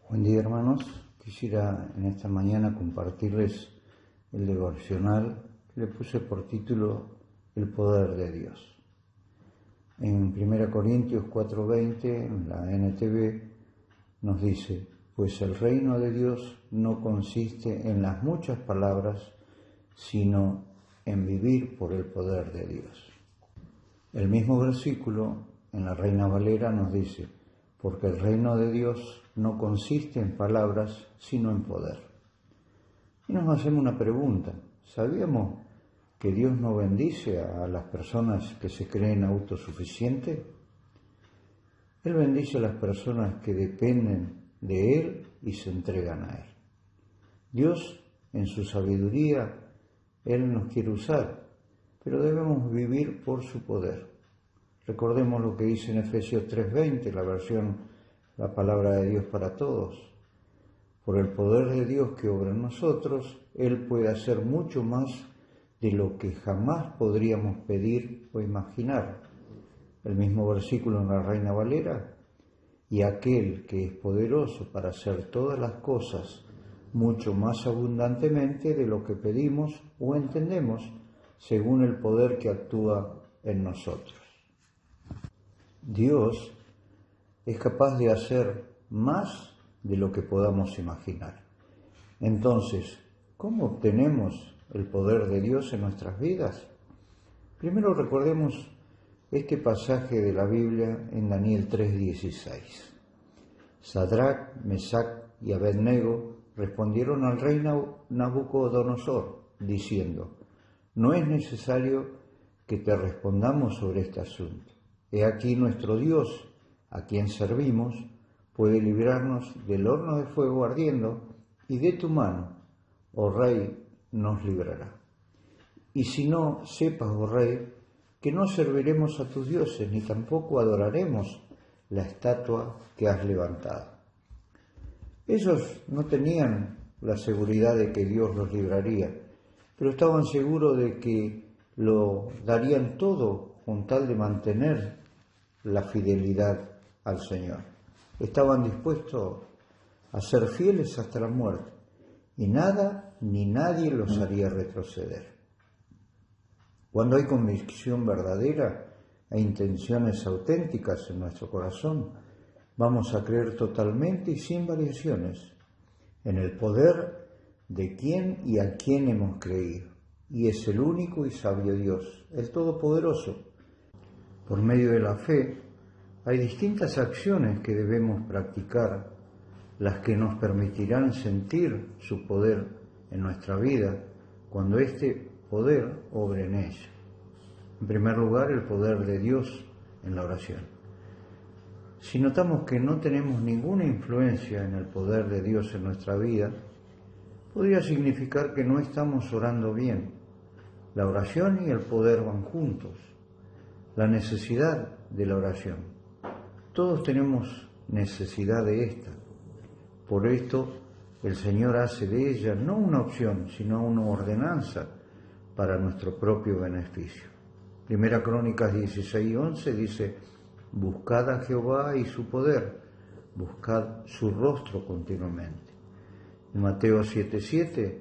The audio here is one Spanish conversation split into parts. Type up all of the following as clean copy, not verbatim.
Buen día, hermanos. Quisiera en esta mañana compartirles el devocional que le puse por título El poder de Dios. En 1 Corintios 4:20, en la NTV, nos dice: pues el reino de Dios no consiste en las muchas palabras, sino en vivir por el poder de Dios. El mismo versículo en la Reina Valera nos dice: porque el reino de Dios no consiste en palabras, sino en poder. Y nos hacemos una pregunta: ¿sabíamos que Dios no bendice a las personas que se creen autosuficientes? Él bendice a las personas que dependen de Él y se entregan a Él. Dios, en su sabiduría, Él nos quiere usar, pero debemos vivir por su poder. Recordemos lo que dice en Efesios 3:20, la versión La Palabra de Dios para Todos. Por el poder de Dios que obra en nosotros, Él puede hacer mucho más de lo que jamás podríamos pedir o imaginar. El mismo versículo en la Reina Valera: y aquel que es poderoso para hacer todas las cosas mucho más abundantemente de lo que pedimos o entendemos, según el poder que actúa en nosotros. Dios es capaz de hacer más de lo que podamos imaginar. Entonces, ¿cómo obtenemos el poder de Dios en nuestras vidas? Primero recordemos este pasaje de la Biblia en Daniel 3:16. Sadrac, Mesac y Abednego respondieron al rey Nabucodonosor, diciendo: no es necesario que te respondamos sobre este asunto. He aquí nuestro Dios, a quien servimos, puede librarnos del horno de fuego ardiendo, y de tu mano, oh rey, nos librará. Y si no, sepas, oh rey, que no serviremos a tus dioses, ni tampoco adoraremos la estatua que has levantado. Ellos no tenían la seguridad de que Dios los libraría, pero estaban seguros de que lo darían todo con tal de mantener la fidelidad al Señor. Estaban dispuestos a ser fieles hasta la muerte, y nada ni nadie los haría retroceder. Cuando hay convicción verdadera e intenciones auténticas en nuestro corazón, vamos a creer totalmente y sin variaciones en el poder de quien y a quien hemos creído. Y es el único y sabio Dios, el Todopoderoso. Por medio de la fe, hay distintas acciones que debemos practicar, las que nos permitirán sentir su poder en nuestra vida cuando este poder obre en ella. En primer lugar, el poder de Dios en la oración. Si notamos que no tenemos ninguna influencia en el poder de Dios en nuestra vida, podría significar que no estamos orando bien. La oración y el poder van juntos. La necesidad de la oración. Todos tenemos necesidad de esta. Por esto, el Señor hace de ella no una opción, sino una ordenanza para nuestro propio beneficio. Primera Crónicas 16:11 dice: buscad a Jehová y su poder, buscad su rostro continuamente. En Mateo 7:7,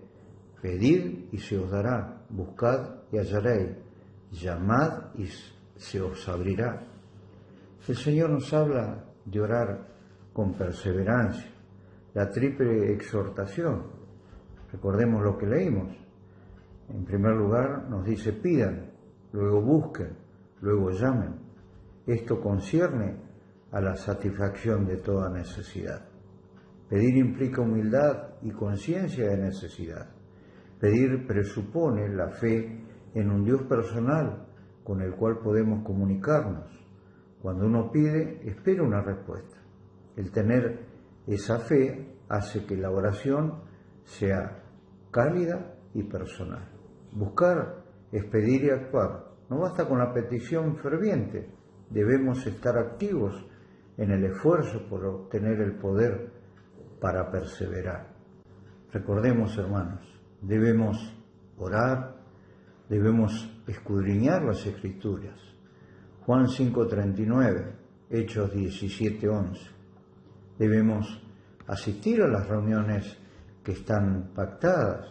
pedid y se os dará, buscad y hallaréis, llamad y se os abrirá. El Señor nos habla de orar con perseverancia, la triple exhortación. Recordemos lo que leímos. En primer lugar nos dice: pidan, luego busquen, luego llamen. Esto concierne a la satisfacción de toda necesidad. Pedir implica humildad y conciencia de necesidad. Pedir presupone la fe en un Dios personal con el cual podemos comunicarnos. Cuando uno pide, espera una respuesta. El tener esa fe hace que la oración sea cálida y personal. Buscar es pedir y actuar. No basta con la petición ferviente. Debemos estar activos en el esfuerzo por obtener el poder para perseverar. Recordemos, hermanos, debemos orar, debemos escudriñar las Escrituras. Juan 5:39, Hechos 17:11. Debemos asistir a las reuniones que están pactadas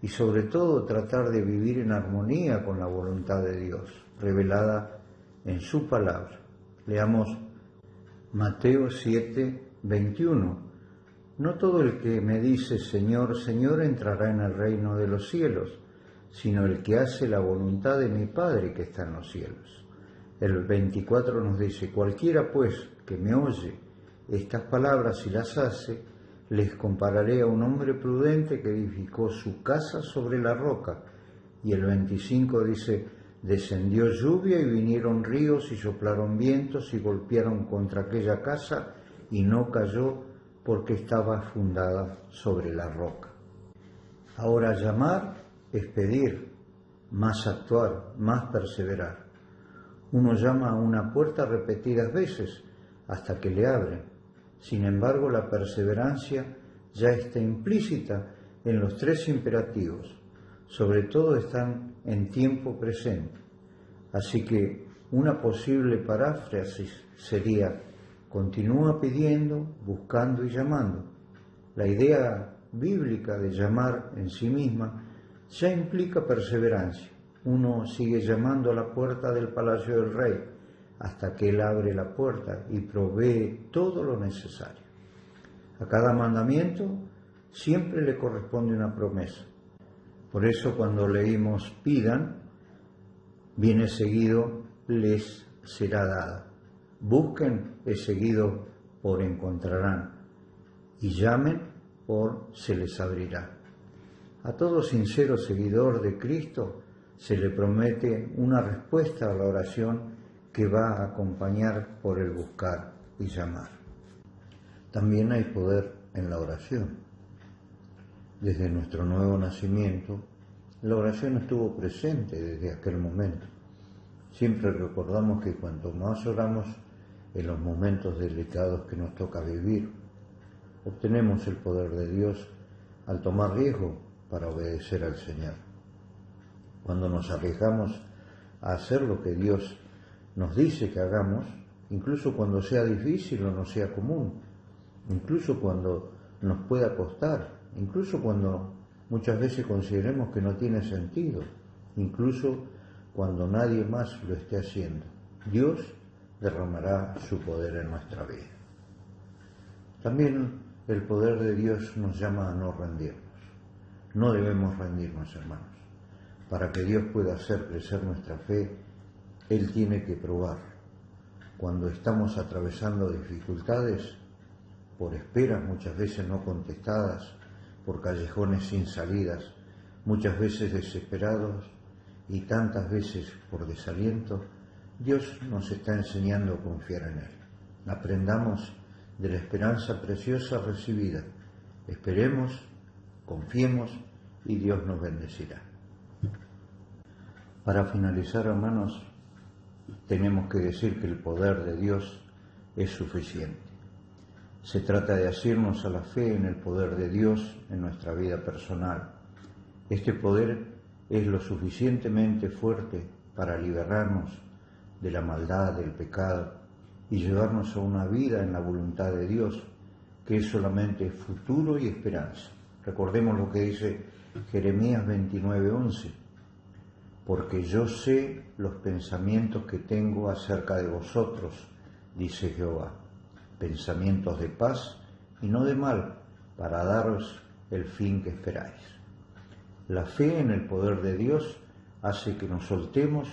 y sobre todo tratar de vivir en armonía con la voluntad de Dios, revelada en su palabra. Leamos Mateo 7, 21. No todo el que me dice Señor, Señor entrará en el reino de los cielos, sino el que hace la voluntad de mi Padre que está en los cielos. El 24 nos dice, cualquiera pues que me oye estas palabras y las hace, les compararé a un hombre prudente que edificó su casa sobre la roca. Y el 25 dice, descendió lluvia y vinieron ríos y soplaron vientos y golpearon contra aquella casa y no cayó porque estaba fundada sobre la roca. Ahora llamar es pedir, más actuar, más perseverar. Uno llama a una puerta repetidas veces hasta que le abren. Sin embargo, la perseverancia ya está implícita en los tres imperativos, sobre todo están en tiempo presente. Así que una posible paráfrasis sería, continúa pidiendo, buscando y llamando. La idea bíblica de llamar en sí misma ya implica perseverancia. Uno sigue llamando a la puerta del palacio del rey hasta que él abre la puerta y provee todo lo necesario. A cada mandamiento siempre le corresponde una promesa. Por eso cuando leímos pidan, viene seguido les será dada. Busquen es seguido por encontrarán. Y llamen por se les abrirá. A todo sincero seguidor de Cristo se le promete una respuesta a la oración que va a acompañar por el buscar y llamar. También hay poder en la oración. Desde nuestro nuevo nacimiento, la oración estuvo presente desde aquel momento. Siempre recordamos que cuanto más oramos en los momentos delicados que nos toca vivir, obtenemos el poder de Dios al tomar riesgo para obedecer al Señor. Cuando nos arriesgamos a hacer lo que Dios nos dice que hagamos, incluso cuando sea difícil o no sea común, incluso cuando nos pueda costar, incluso cuando muchas veces consideremos que no tiene sentido, incluso cuando nadie más lo esté haciendo, Dios derramará su poder en nuestra vida. También el poder de Dios nos llama a no rendirnos. No debemos rendirnos, hermanos. Para que Dios pueda hacer crecer nuestra fe, Él tiene que probar. Cuando estamos atravesando dificultades, por esperas muchas veces no contestadas, por callejones sin salidas, muchas veces desesperados y tantas veces por desaliento, Dios nos está enseñando a confiar en Él. Aprendamos de la esperanza preciosa recibida. Esperemos, confiemos y Dios nos bendecirá. Para finalizar, hermanos, tenemos que decir que el poder de Dios es suficiente. Se trata de asirnos a la fe en el poder de Dios en nuestra vida personal. Este poder es lo suficientemente fuerte para liberarnos de la maldad, del pecado y llevarnos a una vida en la voluntad de Dios, que es solamente futuro y esperanza. Recordemos lo que dice Jeremías 29:11. Porque yo sé los pensamientos que tengo acerca de vosotros, dice Jehová, pensamientos de paz y no de mal, para daros el fin que esperáis. La fe en el poder de Dios hace que nos soltemos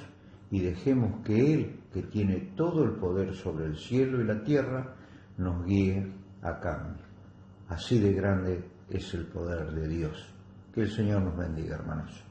y dejemos que Él, que tiene todo el poder sobre el cielo y la tierra, nos guíe a cambio. Así de grande es el poder de Dios. Que el Señor nos bendiga, hermanos.